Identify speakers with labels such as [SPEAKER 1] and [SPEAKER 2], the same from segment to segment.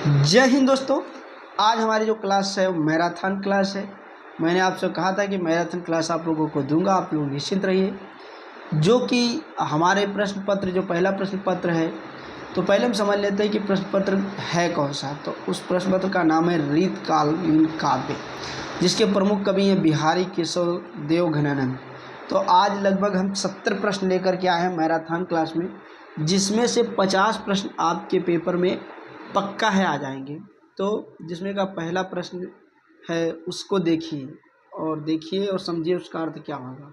[SPEAKER 1] जय हिंद दोस्तों। आज हमारी जो क्लास है वो मैराथन क्लास है। मैंने आपसे कहा था कि मैराथन क्लास आप लोगों को दूंगा, आप लोग निश्चिंत रहिए। जो कि हमारे प्रश्न पत्र, जो पहला प्रश्न पत्र है, तो पहले हम समझ लेते हैं कि प्रश्न पत्र है कौन सा। तो उस प्रश्न पत्र का नाम है रीतकालीन काव्य, जिसके प्रमुख कवि हैं बिहारी केशव देव घनानंद। तो आज लगभग हम 70 प्रश्न लेकर के आए हैं मैराथन क्लास में, जिसमें से 50 प्रश्न आपके पेपर में पक्का है आ जाएंगे। तो जिसमें का पहला प्रश्न है उसको देखिए और समझिए उसका अर्थ क्या होगा।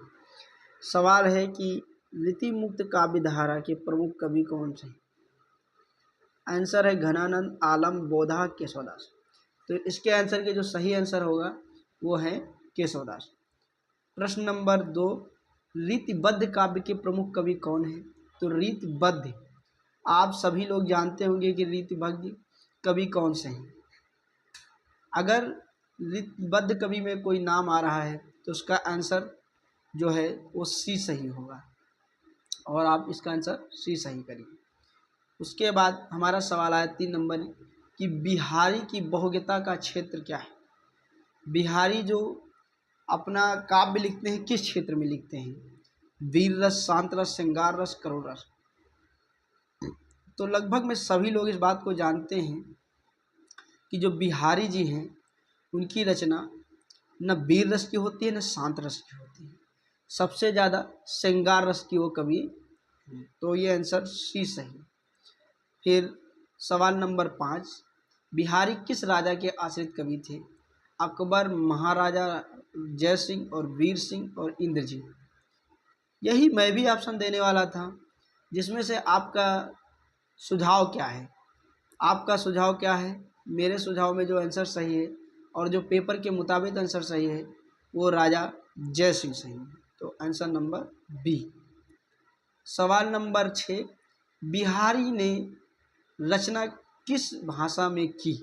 [SPEAKER 1] सवाल है कि रीति मुक्त काव्य धारा के प्रमुख कवि कौन से हैं। आंसर है घनानंद, आलम, बोधा, केशवदास। तो इसके आंसर के जो सही आंसर होगा वो है केशवदास। प्रश्न नंबर 2, रीतिबद्ध काव्य के प्रमुख कवि कौन है। तो रीतिबद्ध, आप सभी लोग जानते होंगे कि रीतिबद्ध कवि कौन से हैं। अगर रीतिबद्ध कवि में कोई नाम आ रहा है तो उसका आंसर जो है वो सी सही होगा, और आप इसका आंसर सी सही करिए। उसके बाद हमारा सवाल आया 3 नंबर कि बिहारी की बहुज्ञता का क्षेत्र क्या है। बिहारी जो अपना काव्य लिखते हैं किस क्षेत्र में लिखते हैं। वीर रस, शांत रस, श्रृंगार रस, करुण रस। तो लगभग में सभी लोग इस बात को जानते हैं कि जो बिहारी जी हैं उनकी रचना न वीर रस की होती है न शांत रस की होती है, सबसे ज़्यादा श्रृंगार रस की वो कवि हैं। तो ये आंसर सी सही। फिर सवाल नंबर 5, बिहारी किस राजा के आश्रित कवि थे। अकबर, महाराजा जय सिंह और वीर सिंह और इंद्रजीत। यही मैं भी ऑप्शन देने वाला था, जिसमें से आपका सुझाव क्या है। आपका सुझाव क्या है। मेरे सुझाव में जो आंसर सही है और जो पेपर के मुताबिक आंसर सही है वो राजा जय सिंह सही है। तो आंसर नंबर बी। सवाल नंबर 6, बिहारी ने रचना किस भाषा में की।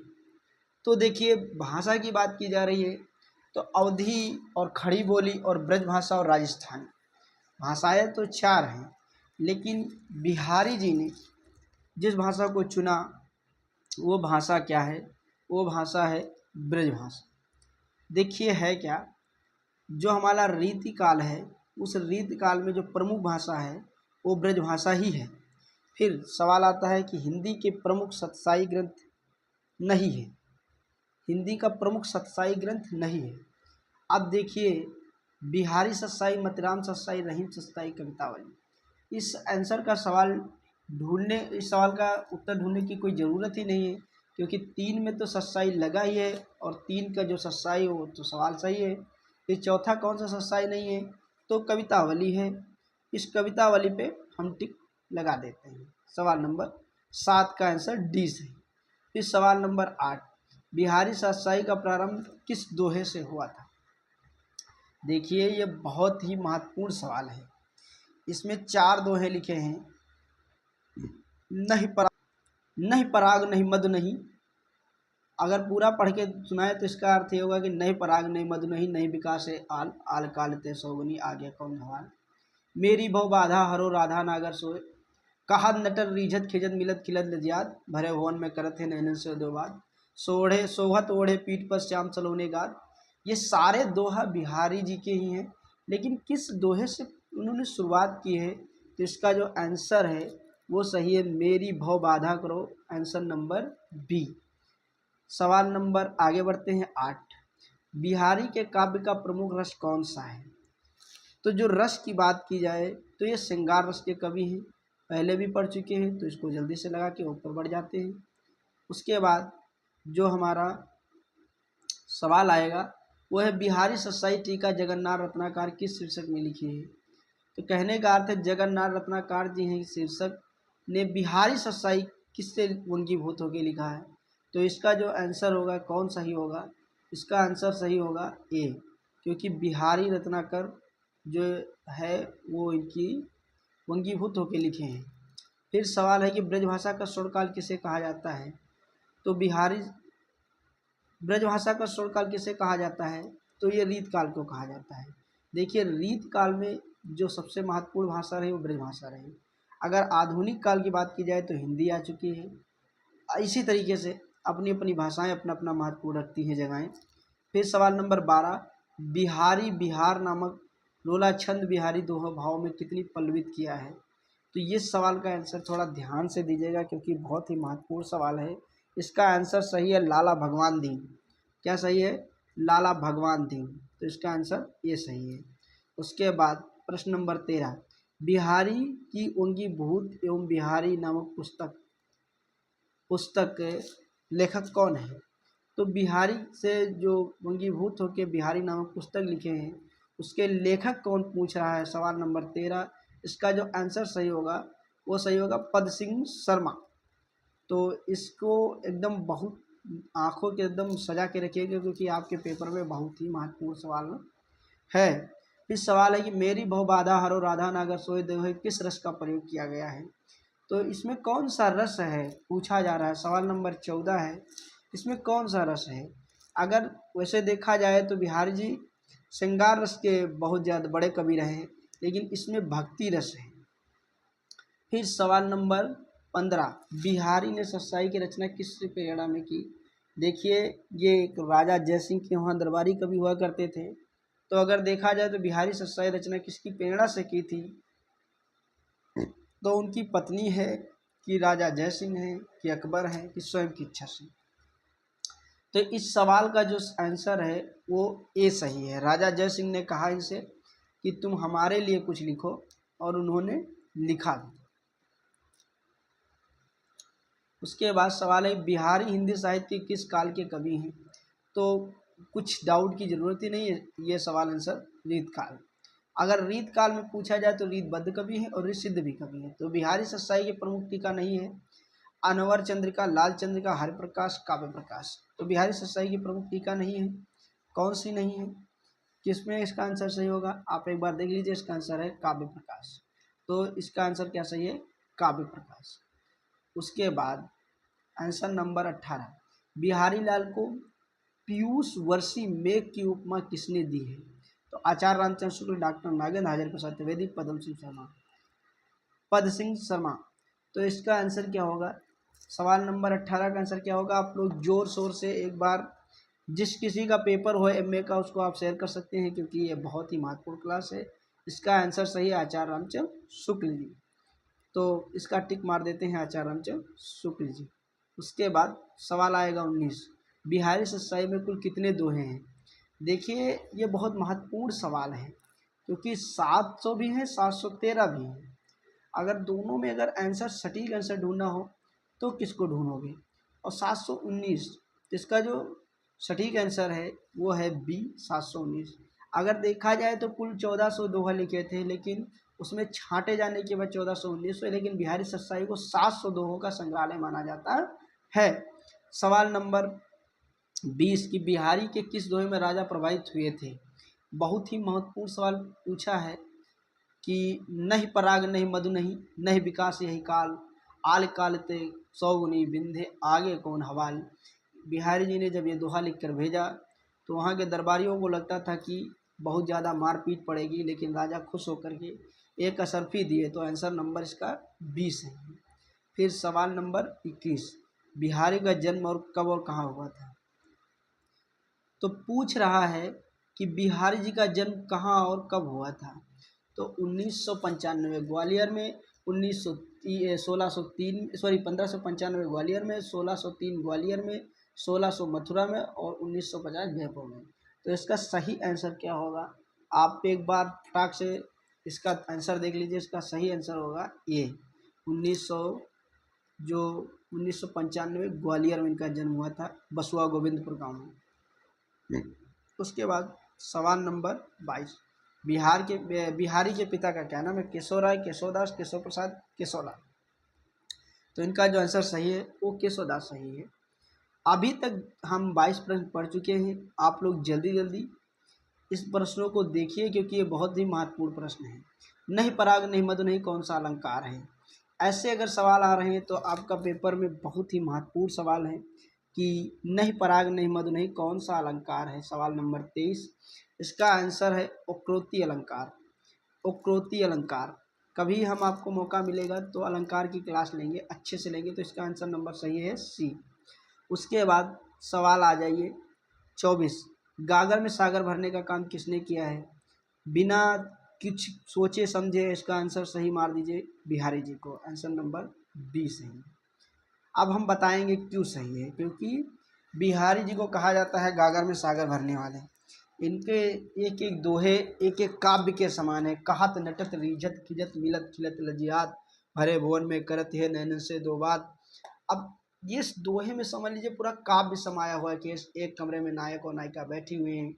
[SPEAKER 1] तो देखिए, भाषा की बात की जा रही है तो अवधी और खड़ी बोली और ब्रज भाषा और राजस्थानी भाषाएं तो 4 हैं, लेकिन बिहारी जी ने जिस भाषा को चुना वो भाषा क्या है। वो भाषा है ब्रज भाषा। देखिए है क्या, जो हमारा रीतिकाल है उस रीतिकाल में जो प्रमुख भाषा है वो ब्रज भाषा ही है। फिर सवाल आता है कि हिंदी के प्रमुख सतसाई ग्रंथ नहीं है। हिंदी का प्रमुख सतसाई ग्रंथ नहीं है। अब देखिए, बिहारी सतसाई, मतिराम सतसाई, रहीम सतसाई, कवितावली। इस आंसर का इस सवाल का उत्तर ढूंढने की कोई ज़रूरत ही नहीं है, क्योंकि 3 में तो सतसाई लगा ही है और 3 का जो सतसाई हो तो सवाल सही है। फिर चौथा कौन सा सतसाई नहीं है, तो कवितावली है। इस कवितावली पे हम टिक लगा देते हैं। सवाल नंबर 7 का आंसर डी से। फिर सवाल नंबर 8, बिहारी सतसाई का प्रारंभ किस दोहे से हुआ था। देखिए, ये बहुत ही महत्वपूर्ण सवाल है। इसमें 4 दोहे लिखे हैं। नहीं पराग नहीं मधु नहीं। अगर पूरा पढ़ के सुनाए तो इसका अर्थ ये होगा कि नहीं पराग नहीं मधु नहीं, नहीं विकास है आल, आल काल ते सौगुनी, आगे कौन धवाल। मेरी भव बाधा हरो राधा नागर सोए, कहा नटर रीझत खिजत मिलत खिलत लजियात, भरे भवन में करत है नैनन से दो बात, सोढ़े सोहत ओढ़े पीठ पर श्याम सलोने गात। ये सारे दोहा बिहारी जी के ही हैं, लेकिन किस दोहे से उन्होंने शुरुआत की है। तो इसका जो आंसर है वो सही है, मेरी भव बाधा करो, आंसर नंबर बी। सवाल नंबर आगे बढ़ते हैं 8, बिहारी के काव्य का प्रमुख रस कौन सा है। तो जो रस की बात की जाए तो ये श्रृंगार रस के कवि हैं, पहले भी पढ़ चुके हैं, तो इसको जल्दी से लगा के ऊपर बढ़ जाते हैं। उसके बाद जो हमारा सवाल आएगा वो है बिहारी सतसाई टीका जगन्नाथ रत्नाकर किस शीर्षक में लिखी है। तो कहने का अर्थ है जगन्नाथ रत्नाकर जी हैं शीर्षक ने बिहारी सतसाई किससे वंगीभूत होकर लिखा है। तो इसका जो आंसर होगा कौन सही होगा, इसका आंसर सही होगा ए, क्योंकि बिहारी रत्नाकर जो है वो इनकी वंगीभूत होकर लिखे हैं। फिर सवाल है कि ब्रजभाषा का स्वर्णकाल किसे कहा जाता है। तो बिहारी ब्रजभाषा का स्वर्णकाल किसे कहा जाता है, तो ये रीतकाल को कहा जाता है। देखिए, रीतकाल में जो सबसे महत्वपूर्ण भाषा रही वो ब्रजभाषा रही। अगर आधुनिक काल की बात की जाए तो हिंदी आ चुकी है। इसी तरीके से अपनी अपनी भाषाएं अपना अपना महत्वपूर्ण रखती हैं जगहें। फिर सवाल नंबर 12, बिहारी बिहार नामक लोला छंद बिहारी दोहा भाव में कितनी पल्लवित किया है। तो ये सवाल का आंसर थोड़ा ध्यान से दीजिएगा क्योंकि बहुत ही महत्वपूर्ण सवाल है। इसका आंसर सही है लाला भगवान दीन। क्या सही है? लाला भगवान दीन। तो इसका आंसर ये सही है। उसके बाद प्रश्न नंबर 13, बिहारी की ओंगी भूत एवं बिहारी नामक पुस्तक लेखक कौन है। तो बिहारी से जो वंगीभूत होकर बिहारी नामक पुस्तक लिखे हैं उसके लेखक कौन पूछ रहा है, सवाल नंबर 13। इसका जो आंसर सही होगा वो सही होगा पद सिंह शर्मा। तो इसको एकदम बहुत आंखों के एकदम सजा के रखिएगा क्योंकि आपके पेपर में बहुत ही महत्वपूर्ण सवाल है। इस सवाल है कि मेरी बहु बाधा हरो राधा नागर सोए देव किस रस का प्रयोग किया गया है। तो इसमें कौन सा रस है पूछा जा रहा है, सवाल नंबर 14 है। इसमें कौन सा रस है। अगर वैसे देखा जाए तो बिहारी जी श्रृंगार रस के बहुत ज़्यादा बड़े कवि रहे हैं, लेकिन इसमें भक्ति रस है। फिर सवाल नंबर 15, बिहारी ने सत्साई की रचना किस प्रेरणा में की। देखिए ये एक राजा जयसिंह के वहाँ दरबारी कवि हुआ करते थे। तो अगर देखा जाए तो बिहारी सत्साई रचना किसकी प्रेरणा से की थी, तो उनकी पत्नी है कि राजा जयसिंह है कि अकबर है कि स्वयं की इच्छा से। तो इस सवाल का जो आंसर है वो ए सही है। राजा जयसिंह ने कहा इनसे कि तुम हमारे लिए कुछ लिखो और उन्होंने लिखा। उसके बाद सवाल है बिहारी हिंदी साहित्य के किस काल के कवि हैं। तो कुछ डाउट की ज़रूरत ही नहीं है, ये सवाल आंसर रीत काल। अगर रीत काल में पूछा जाए तो रीतबद्ध कवि है और ऋतसिद्ध भी कवि है। तो बिहारी सत्साई के प्रमुख टीका नहीं है अनवर चंद्रिका, लाल चंद्रिका, हरिप्रकाश, काव्य प्रकाश। तो बिहारी सत्साई की प्रमुख टीका नहीं है। कौन सी नहीं है, किसमें इसका आंसर सही होगा, आप एक बार देख लीजिए। इसका आंसर है काव्य प्रकाश। तो इसका आंसर क्या सही है, काव्य प्रकाश। उसके बाद आंसर नंबर 18, बिहारी लाल को पीयूष वर्षी मेघ की उपमा किसने दी है। तो आचार्य रामचंद्र शुक्ल, डॉक्टर नागेंद्र हाजर प्रसाद त्रिवेदी, पद सिंह शर्मा। तो इसका आंसर क्या होगा, सवाल नंबर 18 का आंसर क्या होगा। आप लोग जोर शोर से एक बार जिस किसी का पेपर हो एमए का उसको आप शेयर कर सकते हैं क्योंकि ये बहुत ही महत्वपूर्ण क्लास है। इसका आंसर सही है आचार्य रामचंद्र शुक्ल जी। तो इसका टिक मार देते हैं आचार्य रामचंद्र शुक्ल जी। उसके बाद सवाल आएगा 19, बिहारी सत्साई में कुल कितने दोहे हैं। देखिए ये बहुत महत्वपूर्ण सवाल है क्योंकि 700 भी हैं 713 भी हैं। अगर दोनों में अगर आंसर सटीक आंसर ढूंढना हो तो किसको ढूंढोगे, और 719, इसका जो सटीक आंसर है वो है बी 719। अगर देखा जाए तो कुल 1400 दोहा लिखे थे लेकिन उसमें छांटे जाने के बाद 1419 हुए, लेकिन बिहारी सत्साई को 700 दोहों का संग्रहालय माना जाता है। सवाल नंबर 20 की बिहारी के किस दोहे में राजा प्रभावित हुए थे। बहुत ही महत्वपूर्ण सवाल पूछा है कि नहीं पराग नहीं मधु नहीं विकास यही काल, आल कालते सौगुनी बिंधे आगे कौन हवाल। बिहारी जी ने जब ये दोहा लिख कर भेजा तो वहाँ के दरबारियों को लगता था कि बहुत ज़्यादा मारपीट पड़ेगी, लेकिन राजा खुश होकर के एक असरफी दिए। तो आंसर नंबर इसका 20 है। फिर सवाल नंबर 21, बिहारी का जन्म और कब और कहाँ हुआ था। तो पूछ रहा है कि बिहारी जी का जन्म कहाँ और कब हुआ था। तो 1995 ग्वालियर में, 1595 ग्वालियर में, 1603 ग्वालियर में, 1600 मथुरा में और 1950 जयपुर में। तो इसका सही आंसर क्या होगा, आप एक बार फटाक से इसका आंसर देख लीजिए। इसका सही आंसर होगा ये 1995 ग्वालियर में इनका जन्म हुआ था, बसुआ गोविंदपुर गाँव में। उसके बाद सवाल नंबर 22, बिहारी के पिता का क्या नाम है। केशवराय, केशवदास, केशव प्रसाद, केशवलाल। तो इनका जो आंसर सही है वो केशवदास सही है। अभी तक हम 22 प्रश्न पढ़ चुके हैं। आप लोग जल्दी जल्दी इस प्रश्नों को देखिए क्योंकि ये बहुत ही महत्वपूर्ण प्रश्न है। नहीं पराग नहीं मधु नहीं कौन सा अलंकार है। ऐसे अगर सवाल आ रहे हैं तो आपका पेपर में बहुत ही महत्वपूर्ण सवाल है कि नहीं पराग नहीं मधु नहीं कौन सा अलंकार है। सवाल नंबर 23, इसका आंसर है उक्रोती अलंकार। उक्रोती अलंकार। कभी हम आपको मौका मिलेगा तो अलंकार की क्लास लेंगे, अच्छे से लेंगे। तो इसका आंसर नंबर सही है सी। उसके बाद सवाल आ जाइए 24, गागर में सागर भरने का काम किसने किया है? बिना कुछ सोचे समझे इसका आंसर सही मार दीजिए बिहारी जी को, आंसर नंबर बी सही। अब हम बताएंगे क्यों सही है, क्योंकि बिहारी जी को कहा जाता है गागर में सागर भरने वाले। इनके एक एक दोहे एक एक काव्य के समान है। कहत नटत रीझत खिजत मिलत खिलत लजियात, भरे भुवन में करत है नैनन से दो बात। अब इस दोहे में समझ लीजिए पूरा काव्य समाया हुआ है कि एक कमरे में नायक और नायिका बैठी हुई हैं,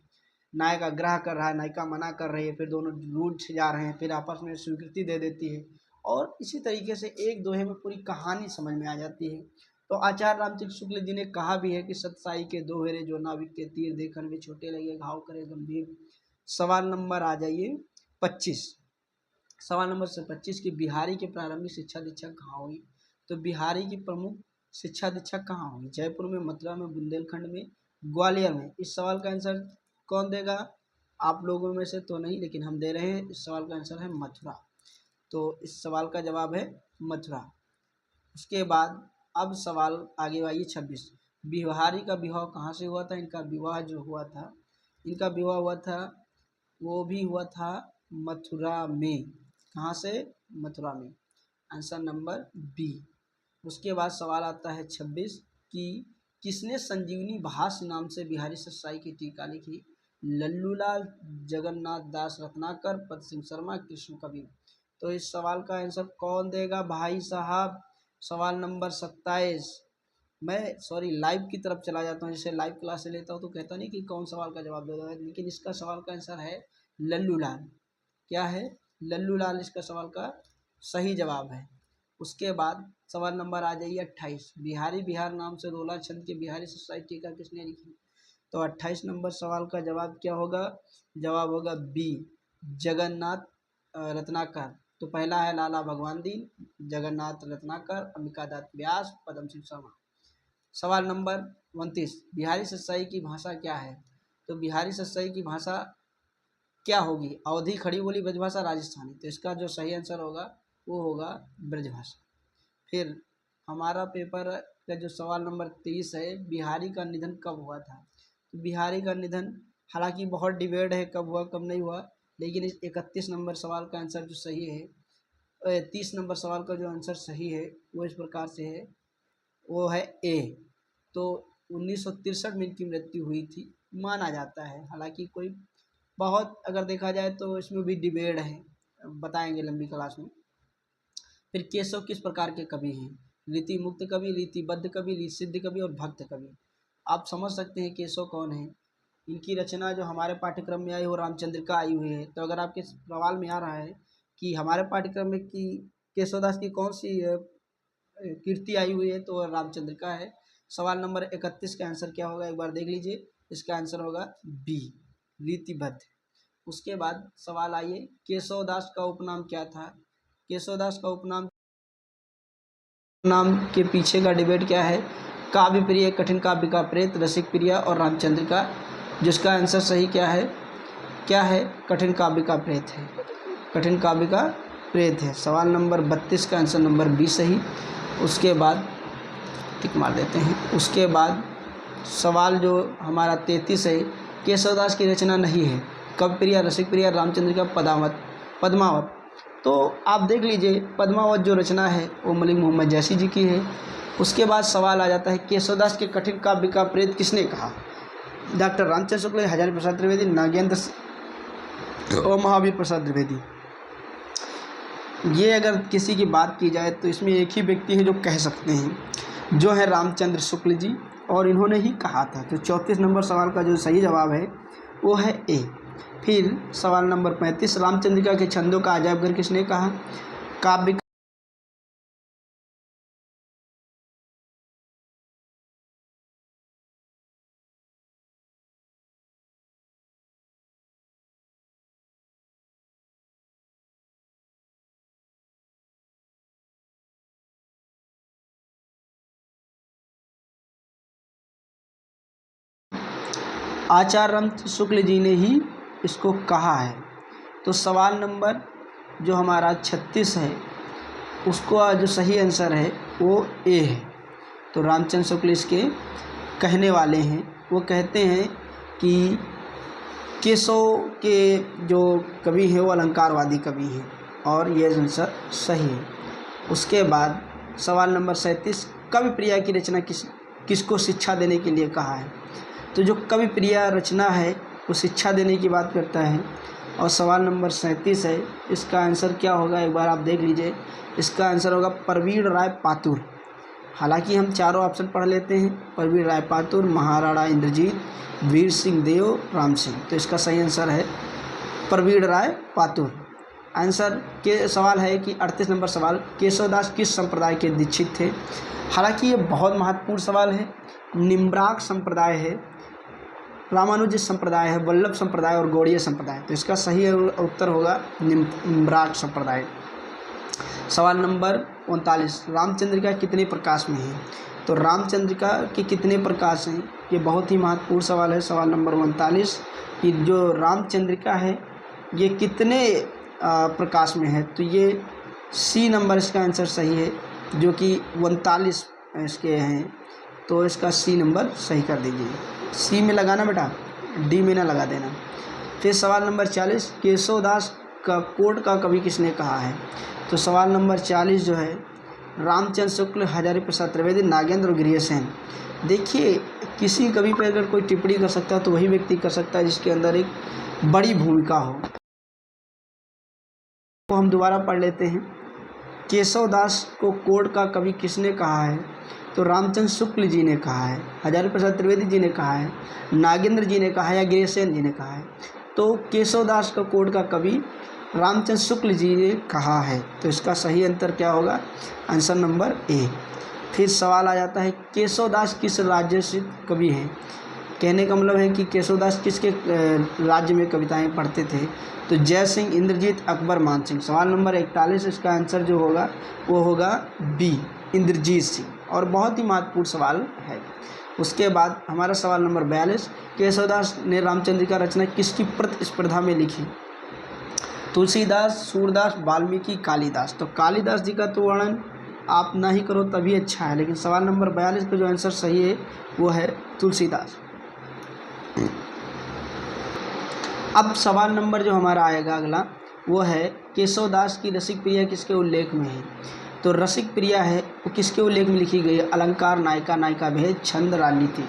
[SPEAKER 1] नायक आग्रह कर रहा है, नायिका मना कर रही है, फिर दोनों रूठ जा रहे हैं, फिर आपस में स्वीकृति दे देती है, और इसी तरीके से एक दोहे में पूरी कहानी समझ में आ जाती है। तो आचार्य रामचंद्र शुक्ल जी ने कहा भी है कि सतसाई के दोहरे जो नाविक के तीर देखन में छोटे लगे घाव करे गंभीर। सवाल नंबर आ जाइए 25, सवाल नंबर 25 की बिहारी के प्रारंभिक शिक्षा दीक्षक कहाँ हुई? तो बिहारी की प्रमुख शिक्षा दीक्षक कहाँ हुई? जयपुर में, मथुरा में, बुंदेलखंड में, ग्वालियर में। इस सवाल का आंसर कौन देगा? आप लोगों में से तो नहीं, लेकिन हम दे रहे हैं। इस सवाल का आंसर है मथुरा। तो इस सवाल का जवाब है मथुरा। उसके बाद अब सवाल आगे आइए 26, बिहारी का विवाह कहाँ से हुआ था? इनका विवाह जो हुआ था, इनका विवाह हुआ था, वो भी हुआ था मथुरा में। कहाँ से? मथुरा में, आंसर नंबर बी। उसके बाद सवाल आता है 26 कि किसने संजीवनी भाष्य नाम से बिहारी सतसाई की टीका लिखी? लल्लूलाल, जगन्नाथ दास रत्नाकर, पद सिंह शर्मा, कृष्ण कबीर। तो इस सवाल का आंसर कौन देगा भाई साहब? सवाल नंबर 27। मैं लाइव की तरफ चला जाता हूँ, जैसे लाइव क्लास से लेता हूँ तो कहता नहीं कि कौन सवाल का जवाब दे दो, लेकिन इसका सवाल का आंसर है लल्लूलाल। क्या है? लल्लूलाल इसका सवाल का सही जवाब है। उसके बाद सवाल नंबर आ जाइए 28, बिहारी बिहार नाम से रोला छंद के बिहारी सतसाई टीका किसने लिखी? तो 28 नंबर सवाल का जवाब क्या होगा? जवाब होगा बी, जगन्नाथ रत्नाकर। तो पहला है लाला भगवान दीन, जगन्नाथ रत्नाकर, अंबिका दत्त व्यास, पदम सिंह शर्मा। सवाल नंबर 29, बिहारी सतसाई की भाषा क्या है? तो बिहारी सतसाई की भाषा क्या होगी? अवधी, खड़ी बोली, ब्रजभाषा, राजस्थानी। तो इसका जो सही आंसर होगा वो होगा ब्रजभाषा। फिर हमारा पेपर का जो सवाल नंबर 23 है, बिहारी का निधन कब हुआ था? तो बिहारी का निधन हालांकि बहुत डिबेट है कब हुआ कब नहीं हुआ, लेकिन इस 31 नंबर सवाल का आंसर जो सही है, 30 नंबर सवाल का जो आंसर सही है वो इस प्रकार से है, वो है ए। तो 1963 में इनकी मृत्यु हुई थी माना जाता है। हालांकि कोई बहुत अगर देखा जाए तो इसमें भी डिबेट है, बताएंगे लंबी क्लास में। फिर केशव किस प्रकार के कवि हैं? रीति मुक्त कवि, रीतिबद्ध कवि, रीति सिद्ध कवि और भक्त कवि। आप समझ सकते हैं केशव कौन है। इनकी रचना जो हमारे पाठ्यक्रम में आई वो रामचंद्रिका आई हुई है। तो अगर आपके सवाल में आ रहा है कि हमारे पाठ्यक्रम में कि केशवदास की कौन सी कीर्ति आई हुई है, तो रामचंद्रिका है। सवाल नंबर 31 का आंसर क्या होगा एक बार देख लीजिए, इसका आंसर होगा बी, रीतिबद्ध। उसके बाद सवाल आइए, केशवदास का उपनाम क्या था? केशवदास का उपनाम नाम के पीछे का डिबेट क्या है? काव्य प्रिय, कठिन काव्य का प्रेत, रसिक प्रिया और रामचंद्रिका। जिसका आंसर सही क्या है? क्या है? कठिन काव्य का प्रेत है, कठिन काव्य का प्रेत है। सवाल नंबर 32 का आंसर नंबर बी सही। उसके बाद टिक मार देते हैं। उसके बाद सवाल जो हमारा 33 है, केशवदास की रचना नहीं है, कवि प्रिया, रसिक प्रिया, रामचंद्रिका, पद्मावत। तो आप देख लीजिए, पद्मावत जो रचना है वो मलिक मोहम्मद जैसी जी की है। उसके बाद सवाल आ जाता है, केशवदास के कठिन काव्य का प्रेत किसने कहा? डॉक्टर रामचंद्र शुक्ल, हजारी प्रसाद द्विवेदी, नागेंद्र और महावीर प्रसाद द्विवेदी। ये अगर किसी की बात की जाए तो इसमें एक ही व्यक्ति है जो कह सकते हैं, जो है रामचंद्र शुक्ल जी, और इन्होंने ही कहा था। तो 34 नंबर सवाल का जो सही जवाब है वो है ए। फिर सवाल नंबर 35, रामचंद्रिका के छंदों का अजायब घर किसने कहा? काव्य आचार्य रामचंद्र शुक्ल जी ने ही इसको कहा है। तो सवाल नंबर जो हमारा 36 है उसको जो सही आंसर है वो ए है। तो रामचंद्र शुक्ल इसके कहने वाले हैं। वो कहते हैं कि केशव के जो कवि हैं वो अलंकारवादी कवि हैं, और ये आंसर सही है। उसके बाद सवाल नंबर 37, कवि प्रिया की रचना किसको शिक्षा देने के लिए कहा है? तो जो कवि प्रिया रचना है वो शिक्षा देने की बात करता है। और सवाल नंबर 37 है, इसका आंसर क्या होगा एक बार आप देख लीजिए। इसका आंसर होगा प्रवीण राय पातुर। हालांकि हम चारों ऑप्शन पढ़ लेते हैं, प्रवीण राय पातुर, महाराणा इंद्रजीत, वीर सिंह देव, राम सिंह। तो इसका सही आंसर है प्रवीण राय पातुर। आंसर के सवाल है कि 38 नंबर सवाल, केशवदास किस संप्रदाय के दीक्षित थे? हालांकि ये बहुत महत्वपूर्ण सवाल है। निम्राक संप्रदाय है, रामानुज संप्रदाय है, वल्लभ संप्रदाय और गौड़ीय संप्रदाय। तो इसका सही उत्तर होगा निम्राक संप्रदाय। सवाल नंबर 39, रामचंद्रिका कितने प्रकाश में है? तो रामचंद्रिका के कितने प्रकाश हैं? ये बहुत ही महत्वपूर्ण सवाल है। सवाल नंबर 39 कि जो रामचंद्रिका है ये कितने प्रकाश में है? तो ये सी नंबर इसका आंसर सही है, जो कि 39 इसके हैं। तो इसका सी नंबर सही कर दीजिए। सी में लगाना बेटा, डी में ना लगा देना। फिर सवाल नंबर 40, केशवदास का कोट का कवि किसने कहा है? तो सवाल नंबर 40 जो है, रामचंद्र शुक्ल, हजारी प्रसाद त्रिवेदी, नागेंद्र और गृहसेन। देखिए, किसी कवि पर अगर कोई टिप्पणी कर सकता है तो वही व्यक्ति कर सकता है जिसके अंदर एक बड़ी भूमिका हो। तो हम दोबारा पढ़ लेते हैं। केशवदास को कोट का कवि किसने कहा है? तो रामचंद्र शुक्ल जी ने कहा है, हजारी प्रसाद त्रिवेदी जी ने कहा है, नागेंद्र जी ने कहा है या गृहसेन जी ने कहा है? तो केशवदास का कोट का कवि रामचंद्र शुक्ल जी ने कहा है। तो इसका सही आंसर क्या होगा? Answer number A. फिर सवाल आ जाता है, केशवदास किस राज्य से कवि हैं? कहने का मतलब है कि केशवदास किसके राज्य में कविताएं पढ़ते थे? तो जय सिंह, इंद्रजीत, अकबर, मान सिंह। सवाल नंबर 41, इसका आंसर जो होगा वो होगा बी, इंद्रजीत सिंह। और बहुत ही महत्वपूर्ण सवाल है। उसके बाद हमारा सवाल नंबर 42, केशवदास ने रामचंद्रिका रचना किसकी प्रतिस्पर्धा में लिखी? तुलसीदास, सूरदास, वाल्मीकि, कालिदास। तो कालिदास जी का तो वर्णन आप ना ही करो तभी अच्छा है, लेकिन सवाल नंबर 42 का जो आंसर सही है वो है तुलसीदास। अब सवाल नंबर जो हमारा आएगा अगला वो है, केशवदास की रसिक प्रिया किसके उल्लेख में है? तो रसिक प्रिया है वो किसके उल्लेख में लिखी गई है? अलंकार, नायिका, नायिका भेद, छंद, राजनीति।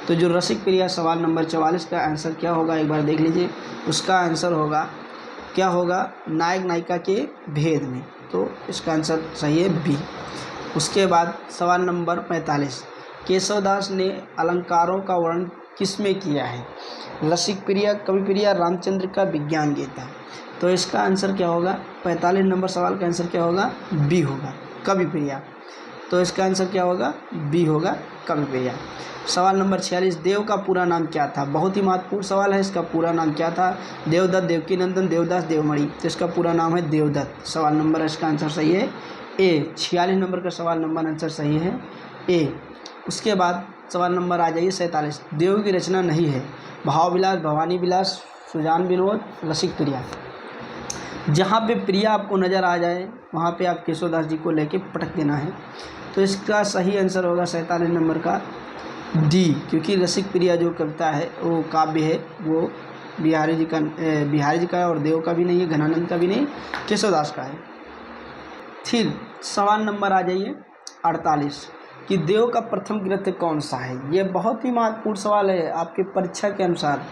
[SPEAKER 1] तो जो रसिक प्रिया, सवाल नंबर 44 का आंसर क्या होगा एक बार देख लीजिए। उसका आंसर होगा क्या होगा? नायक नायिका के भेद में। तो इसका आंसर सही है बी। उसके बाद सवाल नंबर 45, केशवदास ने अलंकारों का वर्णन किस में किया है? रसिक प्रिया, कवि प्रिया, रामचंद्र का, विज्ञान गीता। तो इसका आंसर क्या होगा? 45 नंबर सवाल का आंसर क्या होगा? बी होगा, कवि प्रिया। तो इसका आंसर क्या होगा? बी होगा, कवि प्रिया। सवाल नंबर 46, देव का पूरा नाम क्या था? बहुत ही महत्वपूर्ण सवाल है। इसका पूरा नाम क्या था? देवदत्त, देवकीनंदन, देवदास, देवमणि। तो इसका पूरा नाम है देवदत्त। सवाल नंबर इसका आंसर सही है ए। 46 नंबर का सवाल नंबर आंसर सही है ए। उसके बाद सवाल नंबर आ जाइए 47, देव की रचना नहीं है? भाव विलास, भवानी विलास, सुजान विनोद, रसिक प्रिया। जहाँ पे प्रिया आपको नज़र आ जाए वहाँ पे आप केशवदास जी को लेके पटक देना है। तो इसका सही आंसर होगा 47 नंबर का डी, क्योंकि रसिक प्रिया जो कविता है वो काव्य है वो बिहारी जी का है और देव का भी नहीं है, घनानंद का भी नहीं, केशवदास का है। फिर सवाल नंबर आ जाइए 48 कि देव का प्रथम ग्रंथ कौन सा है? ये बहुत ही महत्वपूर्ण सवाल है आपके परीक्षा के अनुसार।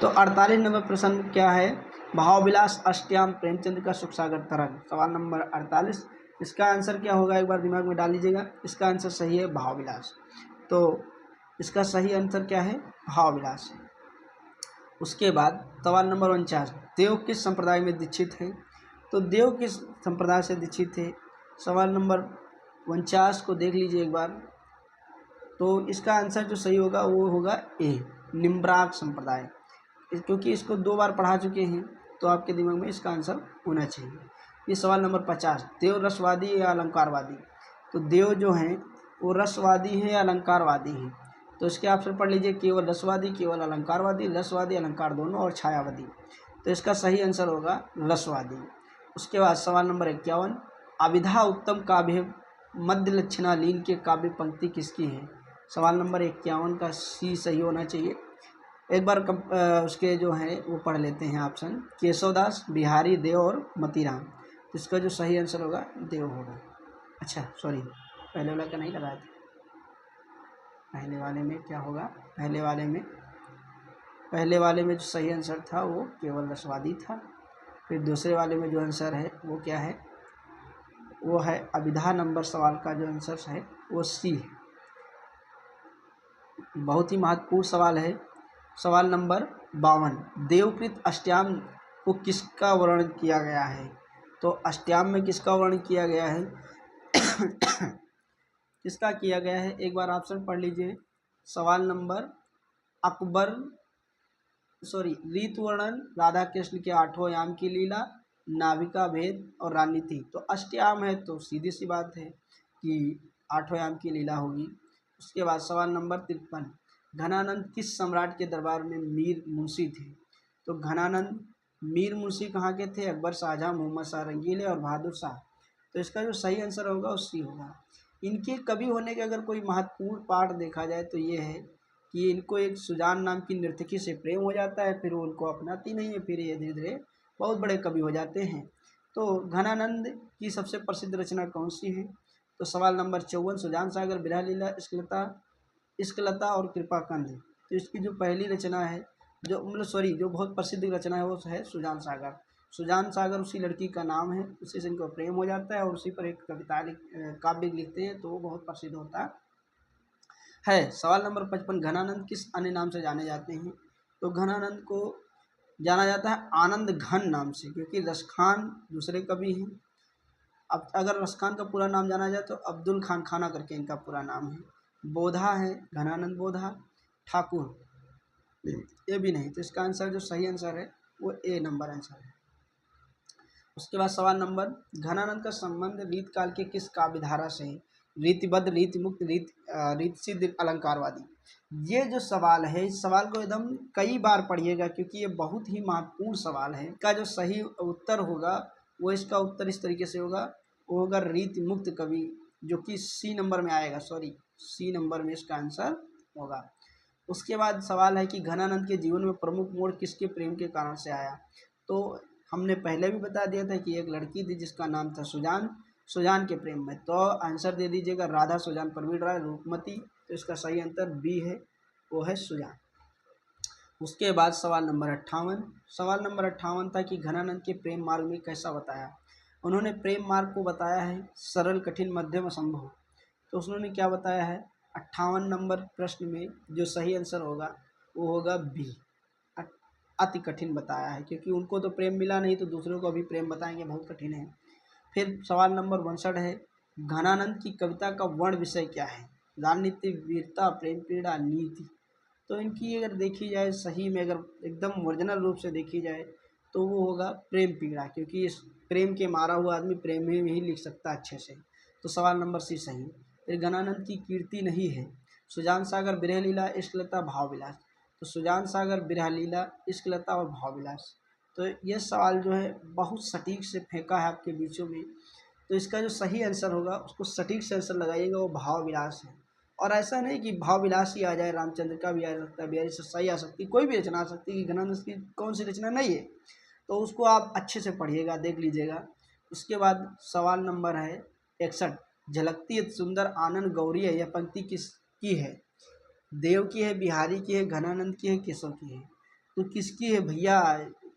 [SPEAKER 1] तो 48 नंबर प्रश्न क्या है? भावविलास, अष्टयाम, प्रेमचंद का सुख सागर तरंग। सवाल नंबर 48, इसका आंसर क्या होगा एक बार दिमाग में डाल लीजिएगा। इसका आंसर सही है भावविलास। तो इसका सही आंसर क्या है? भावविलास। उसके बाद सवाल नंबर 49, देव किस संप्रदाय में दीक्षित है? तो देव किस संप्रदाय से दीक्षित है? सवाल नंबर 49 को देख लीजिए एक बार। तो इसका आंसर जो सही होगा वो होगा ए, निम्राक संप्रदाय। क्योंकि इसको 2 बार पढ़ा चुके हैं तो आपके दिमाग में इसका आंसर होना चाहिए। ये सवाल नंबर 50, देव रसवादी या अलंकारवादी? तो देव जो हैं वो रसवादी हैं या अलंकारवादी हैं? तो इसके ऑप्शन पढ़ लीजिए, केवल रसवादी, केवल अलंकारवादी, रसवादी, अलंकार दोनों और छायावादी। तो इसका सही आंसर होगा रसवादी। उसके बाद सवाल नंबर 51, अभिधा उत्तम काव्य मध्य लक्षणालीन के काव्य पंक्ति किसकी है? सवाल नंबर 51 का सी सही होना चाहिए। एक बार उसके जो हैं वो पढ़ लेते हैं ऑप्शन। केशवदास, बिहारी देव और मतीराम। तो इसका जो सही आंसर होगा देव होगा। अच्छा सॉरी, पहले वाला का नहीं लगाया था। पहले वाले में क्या होगा? पहले वाले में जो सही आंसर था वो केवल रसवादी था। फिर दूसरे वाले में जो आंसर है वो क्या है? वो है अभिधा नंबर सवाल का जो आंसर है वो सी है। बहुत ही महत्वपूर्ण सवाल है। सवाल नंबर 52, देवकृत अष्टयाम को किसका वर्णन किया गया है? तो अष्टयाम में किसका वर्णन किया गया है? किसका किया गया है? एक बार ऑप्शन पढ़ लीजिए। सवाल नंबर ऋतु वर्णन, राधा कृष्ण के 8वें याम की लीला, नाविका भेद और राजनीति। तो अष्टयाम है तो सीधी सी बात है कि 8वें याम की लीला होगी। उसके बाद सवाल नंबर 53, घनानंद किस सम्राट के दरबार में मीर मुंशी थे? तो घनानंद मीर मुंशी कहाँ के थे? अकबर, शाहजहां, मोहम्मद शाह रंगीले और बहादुर शाह। तो इसका जो सही आंसर होगा वो सी होगा। इनके कवि होने के अगर कोई महत्वपूर्ण पाठ देखा जाए तो ये है कि इनको एक सुजान नाम की नर्तकी से प्रेम हो जाता है, फिर वो उनको अपनाती नहीं है, फिर ये धीरे धीरे बहुत बड़े कवि हो जाते हैं। तो घनानंद की सबसे प्रसिद्ध रचना कौन सी है? तो सवाल नंबर 54, सुजान सागर, बिरह लीला, इश्कलता और कृपाकंद। तो इसकी जो पहली रचना है जो बहुत प्रसिद्ध रचना है वो है सुजान सागर। सुजान सागर उसी लड़की का नाम है, उसी से इनको प्रेम हो जाता है और उसी पर एक काव्य लिखते हैं तो वो बहुत प्रसिद्ध होता है। सवाल नंबर 55, घनानंद किस अन्य नाम से जाने जाते हैं? तो घनानंद को जाना जाता है आनंद घन नाम से, क्योंकि रसखान दूसरे कवि हैं। अब अगर रसखान का पूरा नाम जाना जाए तो अब्दुल खान खाना करके इनका पूरा नाम है। बोधा है, घनानंद बोधा। ठाकुर ये भी नहीं। तो इसका आंसर जो सही आंसर है वो ए नंबर आंसर है। उसके बाद सवाल नंबर, घनानंद का संबंध रीत काल के किस काव्य धारा से है? रीतिबद्ध, रीति मुक्त, रीत सिद्ध, अलंकारवादी। ये जो सवाल है इस सवाल को एकदम कई बार पढ़िएगा क्योंकि ये बहुत ही महत्वपूर्ण सवाल है। इसका जो सही उत्तर होगा वो इसका उत्तर इस तरीके से होगा, वो होगा रीति मुक्त कवि, जो कि सी नंबर में आएगा। सी नंबर में इसका आंसर होगा। उसके बाद सवाल है कि घनानंद के जीवन में प्रमुख मोड़ किसके प्रेम के कारण से आया? तो हमने पहले भी बता दिया था कि एक लड़की थी जिसका नाम था सुजान के प्रेम में। तो आंसर दे दीजिएगा राधा, सुजान, प्रवीण राय, रूपमती। तो इसका सही आंसर बी है, वो है सुजान। उसके बाद सवाल नंबर 58 था कि घनानंद के प्रेम मार्ग में कैसा बताया? उन्होंने प्रेम मार्ग को बताया है सरल, कठिन, मध्यम, असंभव। तो उन्होंने क्या बताया है? 58 नंबर प्रश्न में जो सही आंसर होगा वो होगा बी, अति कठिन बताया है, क्योंकि उनको तो प्रेम मिला नहीं तो दूसरों को अभी प्रेम बताएंगे, बहुत कठिन है। फिर सवाल नंबर 62 है, घनानंद की कविता का वर्ण विषय क्या है? राजनीति, वीरता, प्रेम पीड़ा, नीति। तो इनकी अगर देखी जाए सही में, अगर एकदम ओरिजिनल रूप से देखी जाए तो वो होगा प्रेम पीड़ा, क्योंकि इस प्रेम के मारा हुआ आदमी प्रेम में ही लिख सकता है अच्छे से। तो सवाल नंबर सी सही। फिर घनानंद की कीर्ति नहीं है सुजान सागर, बिरह लीला, इश्कलता, भाव विलास। तो सुजान सागर, बिरह लीला, इश्कलता और भाव विलास। तो ये सवाल जो है बहुत सटीक से फेंका है आपके बीचों में। तो इसका जो सही आंसर होगा उसको सटीक से आंसर लगाइएगा, वो भाव विलास है। और ऐसा नहीं कि भाव विलास ही आ जाए, रामचंद्र का भी आ सकता है, बिहारी सही आ सकती है, कोई भी रचना आ सकती है कि घनानंद की कौन सी रचना नहीं है। तो उसको आप अच्छे से पढ़िएगा, देख लीजिएगा। उसके बाद सवाल नंबर है 61, झलकती सुंदर आनंद गौरी है, यह पंक्ति किसकी है? देव की है, बिहारी की है, घनानंद की है, केशव की है। तो किसकी है भैया?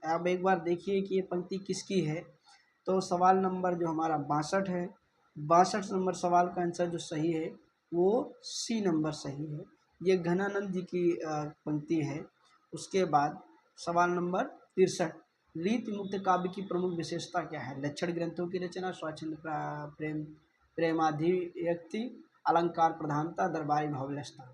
[SPEAKER 1] आप एक बार देखिए कि ये पंक्ति किसकी है। तो सवाल नंबर जो हमारा 62 है, 62 नंबर सवाल का आंसर जो सही है वो सी नंबर सही है। ये घनानंद जी की पंक्ति है। उसके बाद सवाल नंबर 63, रीति मुक्त काव्य की प्रमुख विशेषता क्या है? लक्षण ग्रंथों की रचना, स्वच्छंद, प्रेमाधिव्यक्ति, अलंकार प्रधानता, दरबारी भावलसता।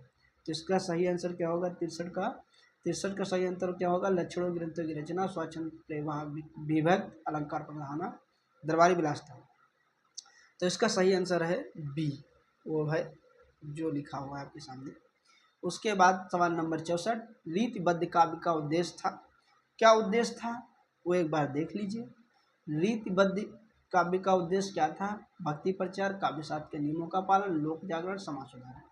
[SPEAKER 1] तो इसका सही आंसर क्या होगा? 63 का सही आंसर क्या होगा? लक्षणों ग्रंथों की रचना, स्वच्छंद, विभक्त, अलंकार प्रधाना, दरबारी विलासता। तो इसका सही आंसर है बी, वो है जो लिखा हुआ है आपके सामने। उसके बाद सवाल नंबर 64, रीतिबद्ध काव्य का उद्देश्य था। क्या उद्देश्य था वो एक बार देख लीजिए। रीतिबद्ध काव्य का उद्देश्य क्या था? भक्ति प्रचार, काव्य शास्त्र के नियमों का पालन, लोक जागरण, समाज सुधार।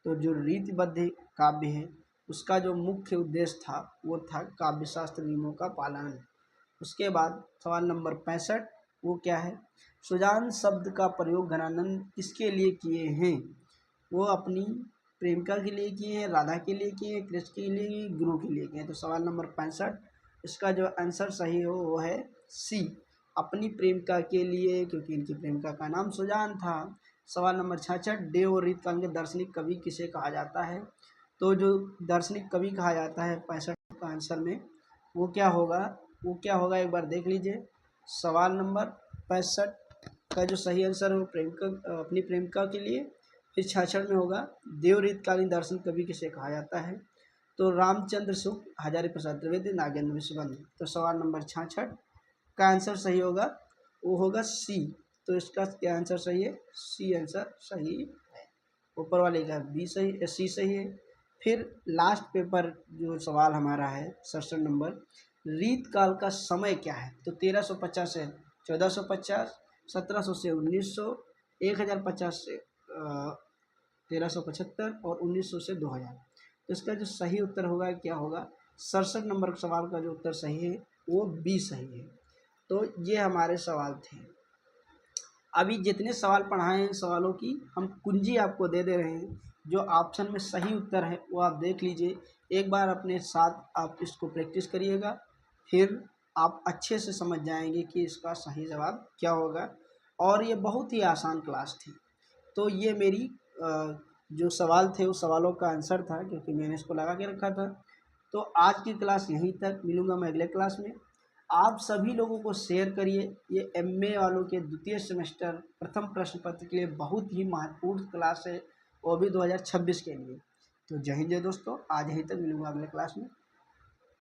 [SPEAKER 1] तो जो रीतिबद्ध काव्य है उसका जो मुख्य उद्देश्य था वो था काव्य शास्त्र नियमों का पालन। उसके बाद सवाल नंबर 65, वो क्या है? सुजान शब्द का प्रयोग घनानंद किसके लिए किए हैं? वो अपनी प्रेमिका के लिए किए हैं, राधा के लिए किए हैं, कृष्ण के लिए, गुरु के लिए किए हैं। तो सवाल नंबर 65 इसका जो आंसर सही हो वो है सी, अपनी प्रेमिका के लिए, क्योंकि इनकी प्रेमिका का नाम सुजान था। सवाल नंबर 66, देव और रीतकाल के दार्शनिक कवि किसे कहा जाता है? तो जो दार्शनिक कवि कहा जाता है 65 का आंसर में वो क्या होगा? वो क्या होगा एक बार देख लीजिए। सवाल नंबर 65 का जो सही आंसर है वो प्रेमिका, अपनी प्रेमिका के लिए। फिर 66 में होगा देव रीतकालीन दर्शन कवि किसे कहा जाता है? तो रामचंद्र शुक्ल, हजारी प्रसाद द्विवेदी, नागेंद्र विश्वबंधु। तो सवाल नंबर 66 का आंसर सही होगा वो होगा सी। तो इसका क्या आंसर सही है? सी आंसर सही है। ऊपर वाले का बी सही, सी सही है। फिर लास्ट पेपर जो सवाल हमारा है 67 नंबर, रीत काल का समय क्या है? तो 1350 से 1450, 1700 से 1900, 1050 से 1375 और 1900 से 2000। तो इसका जो सही उत्तर होगा क्या होगा? 67 नंबर सवाल का जो उत्तर सही है वो बी सही है। तो ये हमारे सवाल थे। अभी जितने सवाल पढ़ाए हैं सवालों की हम कुंजी आपको दे दे रहे हैं। जो ऑप्शन में सही उत्तर है वो आप देख लीजिए, एक बार अपने साथ आप इसको प्रैक्टिस करिएगा, फिर आप अच्छे से समझ जाएंगे कि इसका सही जवाब क्या होगा। और ये बहुत ही आसान क्लास थी। तो ये मेरी जो सवाल थे उस सवालों का आंसर था, क्योंकि मैंने इसको लगा के रखा था। तो आज की क्लास यहीं तक, मिलूँगा मैं अगले क्लास में। आप सभी लोगों को शेयर करिए। ये एमए वालों के द्वितीय सेमेस्टर प्रथम प्रश्न पत्र के लिए बहुत ही महत्वपूर्ण क्लास है, वो भी 2026 के लिए। तो जय हिंद जय दोस्तों, आज यहीं तक, मिलूँगा अगले क्लास में।